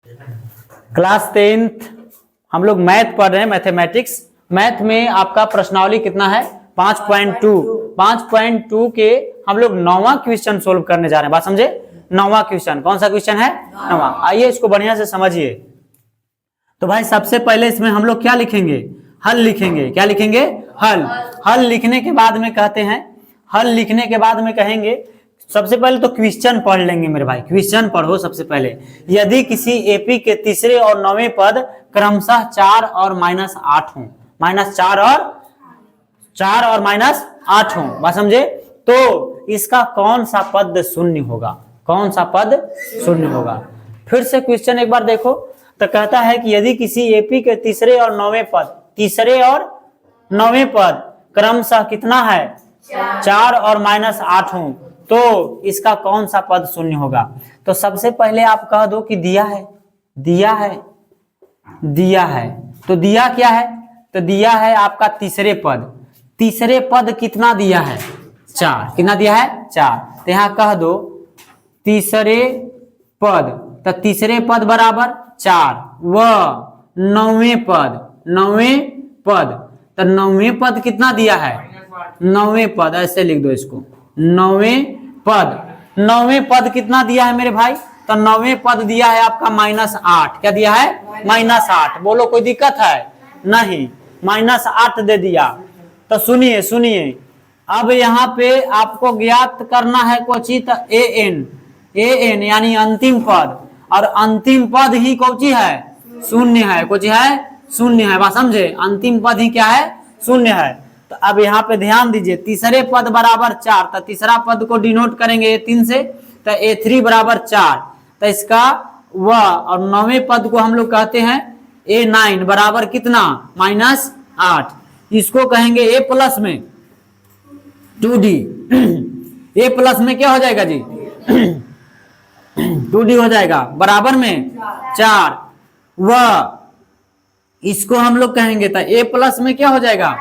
Class 10th हम लोग math पढ़ रहे हैं, मैथमेटिक्स। मैथ में आपका प्रश्नावली कितना है? 5.2। 5.2 के हम लोग 9वां क्वेश्चन सोल्व करने जा रहे हैं। बात समझे? 9वां क्वेश्चन। कौन सा क्वेश्चन है? 9वां। आइए इसको बढ़िया से समझिए। तो भाई सबसे पहले इसमें हम लोग क्या लिखेंगे? हल लिखेंगे। क्या लिखेंगे? हल। हल लिखने के बाद में कहते हैं, हल लिखने के बाद में कहेंगे, सबसे पहले तो क्वेश्चन पढ़ लेंगे मेरे भाई। क्वेश्चन पढ़ो सबसे पहले। यदि किसी एपी के तीसरे और 9वें पद क्रमशः 4 और -8 हों, -4 और -8 हों, बात समझे, तो इसका कौन सा पद शून्य होगा? कौन सा पद शून्य होगा? फिर से क्वेश्चन एक बार देखो। तो कहता है कि यदि किसी एपी के तीसरे और 9वें पद क्रमशः कितना है? 4 और -8 हों, तो इसका कौन सा पद शून्य होगा? तो सबसे पहले आप कह दो कि दिया है, दिया है, दिया है। तो दिया क्या है? तो दिया है आपका तीसरे पद। तीसरे पद कितना दिया है? 4। कितना दिया है? 4। तो यहां कह दो तीसरे पद। तो तीसरे पद बराबर 4 व 9वें पद। 9वें पद, तो 9वें पद कितना दिया है? 9वें पद, ऐसे लिख दो इसको। 9वें पद, 9वें पद कितना दिया है मेरे भाई? तो 9वें पद दिया है आपका -8। क्या दिया है? -8। बोलो कोई दिक्कत है? नहीं, -8 दे दिया। तो सुनिए सुनिए, अब यहाँ पे आपको ज्ञात करना है कोची? तो an यानी अंतिम पद, और अंतिम पद ही कोची है? शून्य है। कोची है? शून्य है। बात समझे? अंतिम पद ही क्या है? शून्य है। तो अब यहाँ पे ध्यान दीजिए, तीसरे पद बराबर 4, तो तीसरा पद को डिनोट करेंगे A3 से, तो A3 बराबर 4। तो इसका व और 9वें पद को हम लोग कहते हैं A9 बराबर कितना? -8। इसको कहेंगे A प्लस में 2D। A प्लस में क्या हो जाएगा जी? 2D हो जाएगा, बराबर में 4। व इसको हम लोग कहेंगे तो A प्लस में क्या हो जाएगा?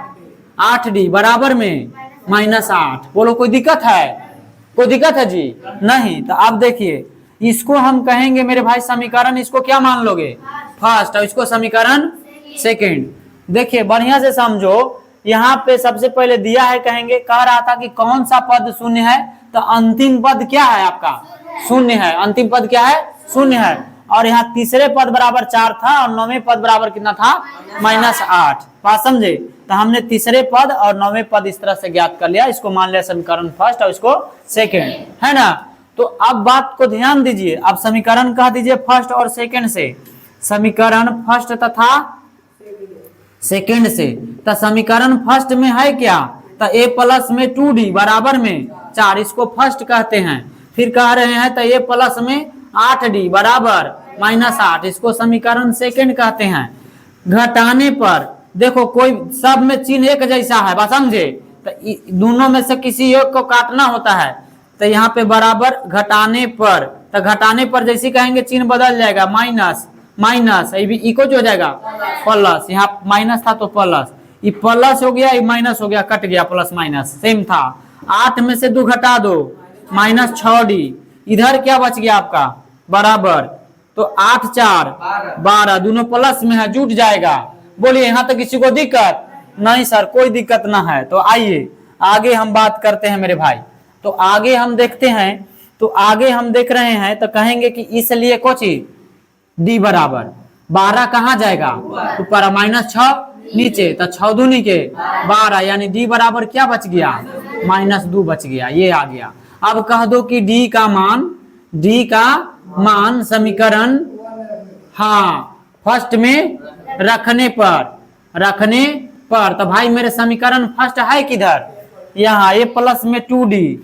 8D बराबर में -8। बोलो कोई दिक्कत है? कोई दिक्कत है जी? नहीं। तो अब देखिए, इसको हम कहेंगे मेरे भाई समीकरण, इसको क्या मान लोगे? फर्स्ट, और इसको समीकरण सेकंड। देखिए बढ़िया से समझो, यहाँ पे सबसे पहले दिया है, कहेंगे, कह रहा था कि कौन सा पद शून्य है? तो अंतिम पद क्या है आपका? शून्य है। अंतिम पद क्या है? शून्य है। और यहाँ तीसरे पद बराबर 4 था, और 9वें पद बराबर कितना था? -8। बात समझे? तो हमने तीसरे पद और 9वें पद इस तरह से ज्ञात कर लिया। इसको मान लिया समीकरण फर्स्ट और इसको सेकंड, है ना? तो अब बात को ध्यान दीजिए। अब समीकरण कह दीजिए फर्स्ट और सेकंड से। समीकरण फर्स्ट तथा सेकंड से। तो समीकरण फर्स्ट में है क्या? तो A प्लस में 2D बराबर में 4, इसको फर्स्ट कहते हैं। फिर कह रहे हैं तो A प्लस में 8D बराबर -8, इसको समीकरण सेकंड कहते हैं। घटाने पर देखो, कोई सब में चिन्ह एक जैसा है, बात समझे? तो दोनों में से किसी एक को काटना होता है। तो यहाँ पे बराबर घटाने पर, तो घटाने पर जैसे कहेंगे चिन्ह बदल जाएगा, माइनस इको जो हो जाएगा प्लस। यहाँ माइनस था तो प्लस, ये प्लस हो गया, ये माइनस हो गया, कट गया, प्लस माइनस सेम था। 8 में से 2 घटा दो, -6D। इधर क्या बच गया आपका? बराबर। तो 8 4 12, दोनों प्लस में है, जुट जाएगा। बोलिए यहाँ तक किसी को दिक्कत? नहीं सर, कोई दिक्कत ना है। तो आइए आगे हम बात करते हैं मेरे भाई। तो आगे हम देखते हैं, तो आगे हम देख रहे हैं, तो कहेंगे कि इसलिए कोची D बराबर 12 कहाँ जाएगा? ऊपर, -6 नीचे, तो 6 दूनी के 12, यानी D बराबर क्या बच गया? -2 बच गया। ये आ गया। अब कह दो कि D का मान समीकरण, हाँ, फर्स्ट में रखने पर। तो भाई मेरे समीकरण फर्स्ट है किधर? यहाँ A प्लस में 2D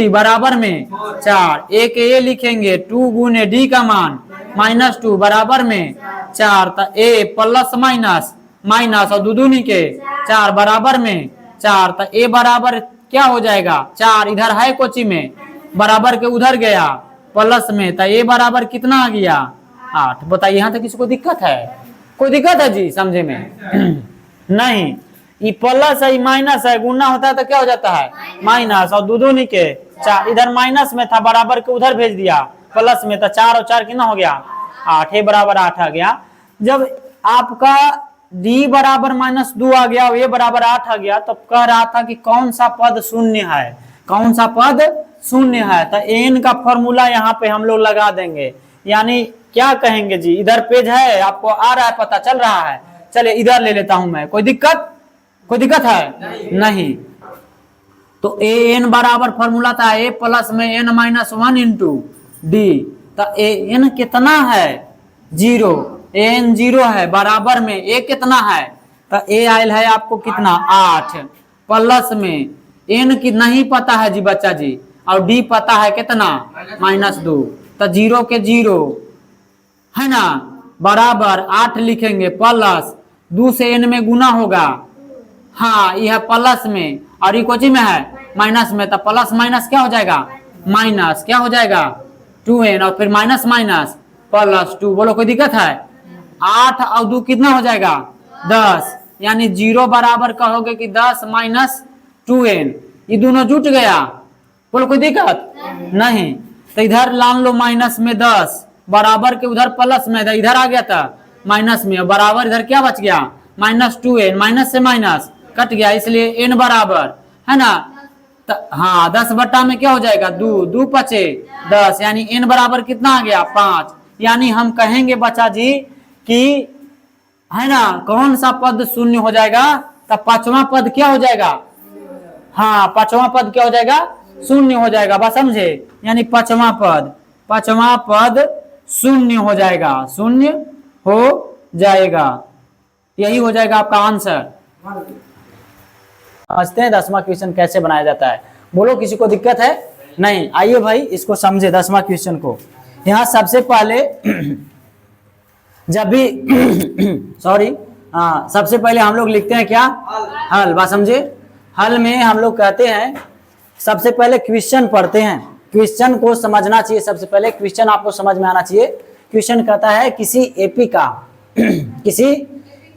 बराबर में 4। एक A लिखेंगे, 2 गुने D का मान -2 बराबर में 4। तो A प्लस माइनस और 2 दूनी के 4 बराबर में 4। तो A बराबर क्या हो जाएगा? 4 इधर है कोची में, बराबर के उधर गया प्लस में, तो A बराबर कितना आ गया? 8। बताइए यहाँ तक किसी को दिक्कत है? कोई दिक्कत है जी समझे में? नहीं। ये प्लस है, माइनस है, गुना होता है तो क्या हो जाता है? माइनस, और 2 दूनी के 4, इधर माइनस में था, बराबर के उधर भेज दिया प्लस में, तो 4 और 4 कितना हो गया 8, ए बराबर 8 आ गया। जब आपका d बराबर -2 आ गया और a बराबर 8 आ गया, तो कह रहा था कि कौन सा पद शून्य है, कौन सा पद शून्य है। तो n का फॉर्मूला यहाँ पे हम लोग लगा देंगे, यानी क्या कहेंगे जी, इधर पेज है आपको आ रहा है, पता चल रहा है, चलिए इधर ले लेता हूं मैं, कोई दिक्कत है नहीं। तो ए एन बराबर फॉर्मूला था a प्लस में n-1 इंटू डी। तो ए एन कितना है 0, एन 0 है, बराबर में ए कितना है, तो ए आयल है आपको कितना 8, प्लस में एन की नहीं पता है जी बच्चा जी, और डी पता है कितना -2, तो 0 के 0 है ना, बराबर 8 लिखेंगे, प्लस 2 से n में गुना होगा, हाँ यह प्लस में, और ये कोची में है माइनस में, तो प्लस माइनस क्या हो जाएगा माइनस, क्या हो जाएगा 2n, और फिर माइनस माइनस प्लस 2। बोलो कोई दिक्कत है, 8 और 2 कितना हो जाएगा 10, यानी 0 बराबर कहोगे कि 10 माइनस 2n, ये दोनों जुट गया। बोलो कोई दिक्कत नहीं, तो इधर लान लो माइनस में 10, बराबर के उधर प्लस में, इधर आ गया था माइनस में, बराबर इधर क्या बच गया -2n, माइनस से माइनस कट गया, इसलिए n बराबर है ना, हाँ 10 बट्टा में क्या हो जाएगा 2 पचे 10, यानी n बराबर कितना आ गया 5। यानी हम कहेंगे बच्चा जी कि है ना कौन सा पद शून्य हो जाएगा, तो पांचवा पद क्या हो जाएगा, हाँ पांचवा पद क्या हो जाएगा शून्य हो जाएगा, बस समझे, यानी पांचवा पद शून्य हो जाएगा, शून्य हो जाएगा, यही हो जाएगा आपका आंसर। समझते हैं 10वां क्वेश्चन कैसे बनाया जाता है, बोलो किसी को दिक्कत है नहीं। आइए भाई इसको समझे 10वां क्वेश्चन को। यहाँ सबसे पहले जब भी सॉरी सबसे पहले हम लोग लिखते हैं क्या हल, बात समझे। हल में हम लोग कहते हैं सबसे पहले क्वेश्चन पढ़ते हैं, क्वेश्चन को समझना चाहिए, सबसे पहले क्वेश्चन आपको समझ में आना चाहिए। क्वेश्चन कहता है किसी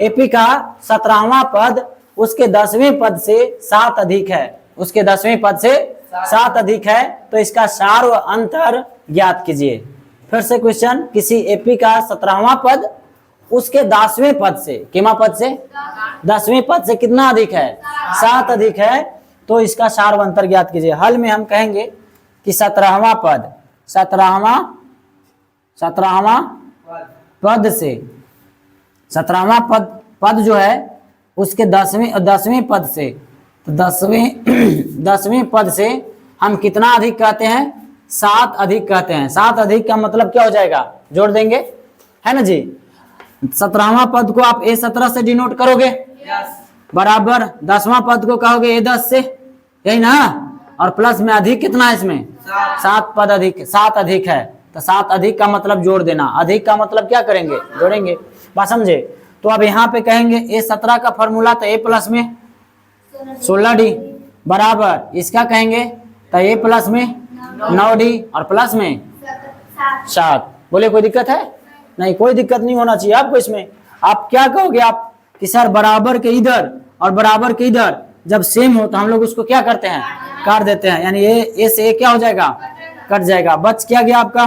एपी का 17वां पद उसके 10वें पद से 7 अधिक है, उसके 10वें पद से 7 अधिक है, तो इसका सार व अंतर ज्ञात कीजिए। फिर से क्वेश्चन, किसी एपी का 17वां पद उसके 10वें पद से, कितना पद से 10वें पद से कितना अधिक है 7 अधिक है, तो इसका सार व अंतर ज्ञात कीजिए। हल में हम कहेंगे कि 17वां पद से 17वां पद जो है उसके 10वें पद से, तो 10वें पद से हम कितना अधिक कहते हैं 7 अधिक कहते हैं। 7 अधिक का मतलब क्या हो जाएगा, जोड़ देंगे है ना जी। 17वां पद को आप A17 से डिनोट करोगे, बराबर 10वां पद को कहोगे A10 से, यही ना, और प्लस में अधिक कितना है इसमें 7 पद अधिक, 7 अधिक है, तो 7 अधिक का मतलब जोड़ देना, अधिक का मतलब क्या करेंगे जोड़ेंगे, बात समझे। तो अब यहाँ पे कहेंगे A17 का फॉर्मूला तो A प्लस में 16D बराबर इसका कहेंगे तो A प्लस में 9D और प्लस में 7। बोले कोई दिक्कत है नहीं, कोई दिक्कत नहीं होना चाहिए आपको इसमें। आप क्या कहोगे आप कि सर बराबर के इधर और बराबर के इधर जब सेम हो तो हम लोग उसको क्या करते हैं काट देते हैं, यानी A से A क्या हो जाएगा कट जाएगा, बच क्या गया आपका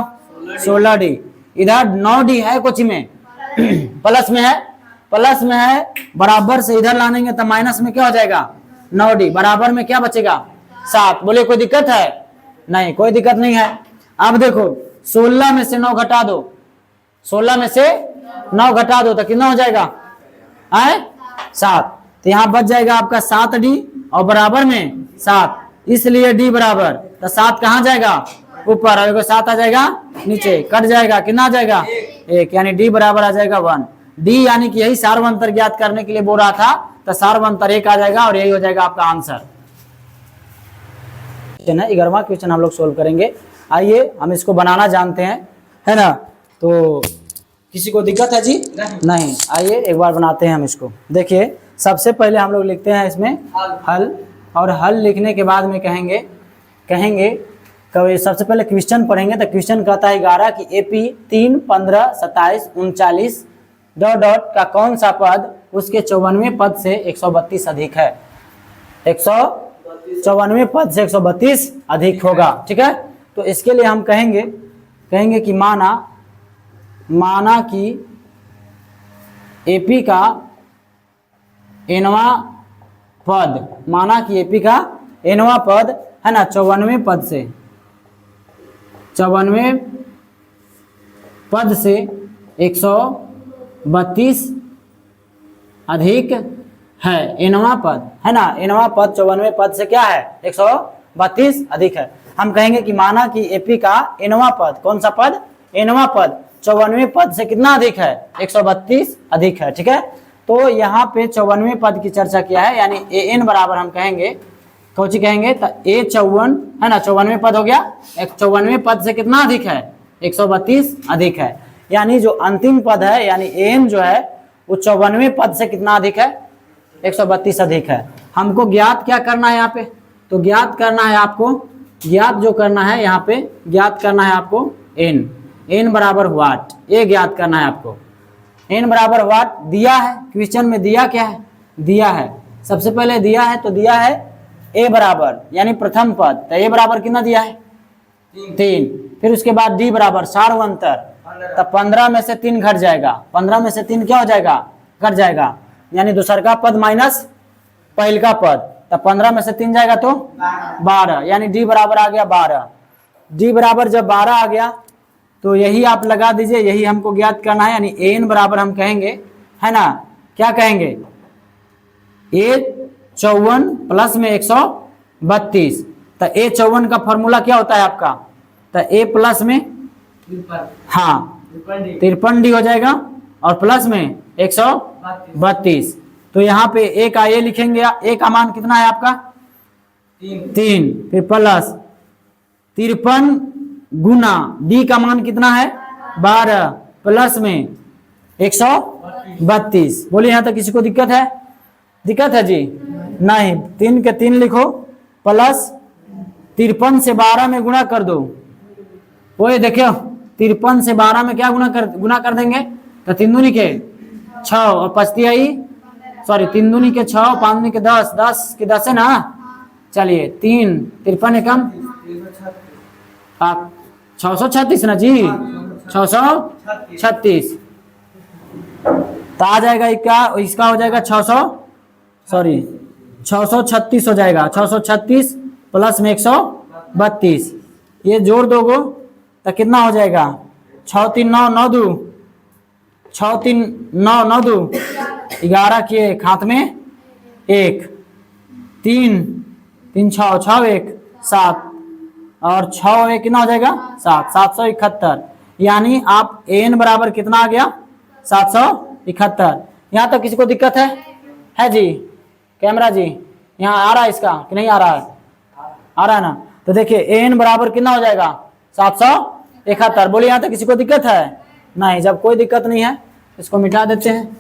16D। इधर 9D है कुछ में प्लस में है, बराबर से इधर लानेंगे तो माइनस में क्या हो जाएगा 9D, बराबर में क्या बचेगा 7। बोले कोई दिक्कत है नहीं, कोई दिक्कत नहीं है। अब देखो 16 में से 9 घटा दो, 16 में से 9 घटा दो तो कितना हो जाएगा 7, तो यहाँ बच जाएगा आपका 7D और बराबर में 7, इसलिए D बराबर, तो 7 कहाँ जाएगा ऊपर, और 7 आ जाएगा नीचे, कट जाएगा कितना आ जाएगा 1, यानी D बराबर आ जाएगा 1। D यानी कि यही सार्वंतर ज्ञात करने के लिए बोल रहा था, तो सार्वंतर 1 आ जाएगा और यही हो जाएगा आपका आंसर। 11वां क्वेश्चन हम लोग सोल्व करेंगे। आइए हम इसको बनाना जानते हैं, है ना, तो किसी को दिक्कत है जी नहीं। आइए एक बार बनाते हैं हम इसको। देखिए सबसे पहले हम लोग लिखते हैं इसमें हल, और हल लिखने के बाद में कहेंगे कभी सबसे पहले क्वेश्चन पढ़ेंगे। तो क्वेश्चन कहता है 11 कि AP 3, 15, 27, 39 डॉट का कौन सा पद उसके 54वें पद से 132 अधिक है, 154वें पद से 132 अधिक होगा, ठीक है। तो इसके लिए हम कहेंगे कहेंगे कि माना कि एपी का एनवा पद, माना कि एपी का एनवा पद है ना 54वें पद से 54वें पद से 132 अधिक है। एनवा पद है ना, एनवा पद 54वें पद से क्या है 132 अधिक है। हम कहेंगे कि माना कि एपी का एनवा पद, कौन सा पद, एनवा पद 54वें पद से कितना अधिक है 132 अधिक है। ठीक है, तो यहाँ पे 54वें पद की चर्चा किया है, यानी ए एन बराबर हम कहेंगे, कौची कहेंगे, तो ए 54 है ना, 54वें पद हो गया, 54वें पद से कितना अधिक है 132 अधिक है। यानी जो अंतिम पद है यानी ए एन जो है वो 54वें पद से कितना अधिक है 132 अधिक है। हमको ज्ञात क्या करना है यहाँ पे, तो ज्ञात करना है आपको, ज्ञात जो करना है यहाँ पे, ज्ञात करना है आपको एन, एन बराबर व्हाट, ये ज्ञात करना है आपको। एन बराबर व्हाट दिया है, क्वेश्चन में दिया क्या है, दिया है सबसे पहले दिया है, तो दिया है ए बराबर यानी प्रथम पद, तो ए बराबर कितना दिया है 3, फिर उसके बाद डी बराबर सार्वंतर, तब 15 में से 3 घट जाएगा, 15 में से 3 क्या हो जाएगा, घट जाएगा, यानी दूसर का पद माइनस पहल का पद, तब 15 में से 3 जाएगा तो 12, यानी डी बराबर आ गया 12। डी बराबर जब 12 आ गया तो यही आप लगा दीजिए, यही हमको ज्ञात करना है, यानी एन बराबर हम कहेंगे है ना, क्या कहेंगे, ए 54 प्लस में 132, तो ए 54 का फॉर्मूला क्या होता है आपका, तो ए प्लस में हाँ 53 डी हो जाएगा और प्लस में 132, तो यहाँ पे ए का ए लिखेंगे, ए का मान कितना है आपका 3, फिर प्लस 53 गुना डी का मान कितना है 12 प्लस में 132। बोलिए यहाँ तक किसी को दिक्कत है, दिक्कत है जी नहीं, 3 के 3 लिखो प्लस 53 से 12 में गुणा कर दो, वो देखियो 53 से 12 में क्या गुणा कर देंगे, तो 3 दूनी के 6 और 5 आई, सॉरी 3 दूनी के 6 5 दूनी के 10, 10 के 10 है ना, चलिए 3 53 एकम 636 ना जी, 636, तो आ जाएगा इसका हो जाएगा 636 हो जाएगा, 636 प्लस में 132, ये जोड़ दोगो तो कितना हो जाएगा 6 3 9 9 2, 6 3 9 9 2, 11 के हाथ में 1, 3 3 6 6 1 7 और 6 1 कितना हो जाएगा 7, 771, यानी आप एन बराबर कितना आ गया 771। यहाँ तक किसी को दिक्कत है जी, कैमरा जी यहाँ आ रहा है इसका कि नहीं आ रहा है, आ रहा है ना, तो देखिए एन बराबर कितना हो जाएगा 771। बोलिए यहाँ तक किसी को दिक्कत है नहीं, जब कोई दिक्कत नहीं है इसको मिटा देते हैं।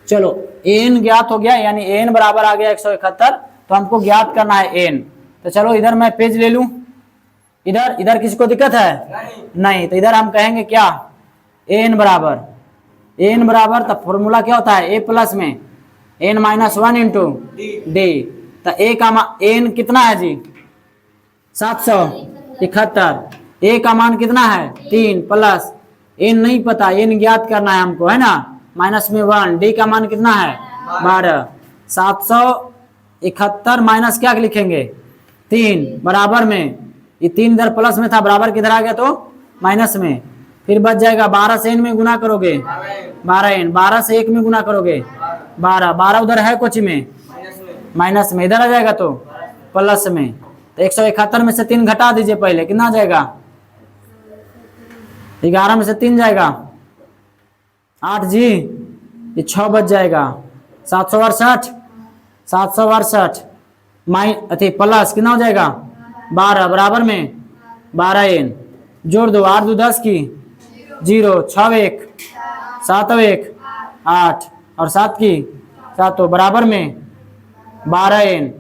चलो एन ज्ञात हो गया, यानी एन बराबर आ गया 171, तो हमको ज्ञात करना है एन, तो चलो इधर मैं पेज ले लूं, इधर किसी को दिक्कत है नहीं, तो इधर हम कहेंगे क्या एन बराबर तब फॉर्मूला क्या होता है ए प्लस में एन माइनस 1 इंटू डी, तो ए का एन कितना है जी 771, ए का मान कितना है 3 प्लस एन नहीं पता, एन ज्ञात करना है हमको है ना, माइनस में 1, डी का मान कितना है 12, 771 माइनस क्या लिखेंगे 3 बराबर में, ये 3 इधर प्लस में था, बराबर किधर आ गया तो माइनस में, फिर बच जाएगा 12 से एन में गुना करोगे 12 एन, 12 से 1 में गुना करोगे 12, 12 उधर है कोची में माइनस में, इधर आ जाएगा तो प्लस में, तो 171 में से 3 घटा दीजिए पहले, कितना आ जाएगा 11 में से 3 जाएगा 8 जी, ये 6 बच जाएगा 768 अति प्लस कितना हो जाएगा 12 बराबर में 12 एन, जोड़ दो 8 2 10 की 0, 6 1 7 1 8 और 7 की 7 बराबर में 12 एन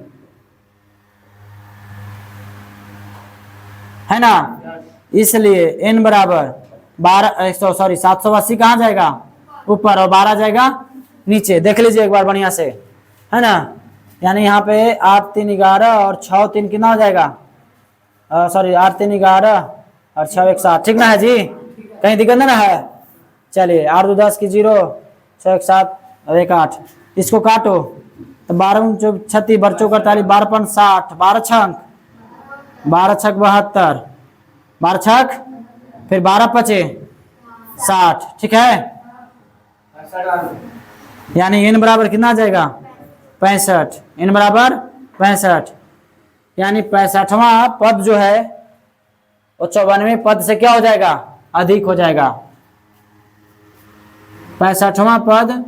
है ना, इसलिए एन बराबर 780 कहाँ जाएगा ऊपर और 12 जाएगा नीचे, देख लीजिए एक बार बढ़िया से है ना, यानी यहाँ पे 8 3 11 और 6 3 कितना हो जाएगा, सॉरी 8 3 11 और 6 1 7, ठीक ना है जी? कहीं दिक्कत ना है? चलिए 8 2 10 की 0, 6 1 7 और 1 8, इसको काटो तो 12 चौक 36, 12 चौक 48, 12 5 60, 12 छंक 72, 12 छक फिर 12 पचे 60, ठीक है? यानी n बराबर कितना आ जाएगा? 65, n बराबर 65, यानी 65वां पद जो है वो 54वें पद से क्या हो जाएगा? अधिक हो जाएगा। 65वां पद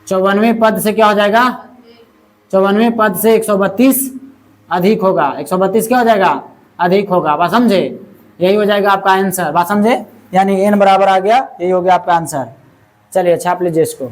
54वें पद से क्या हो जाएगा? 54वें पद से 132 अधिक होगा। 132 क्या हो जाएगा? अधिक होगा। बात समझे? यही हो जाएगा आपका आंसर। बात समझे? यानी n बराबर आ गया, यही हो गया आपका आंसर। चलिए छाप लीजिए इसको।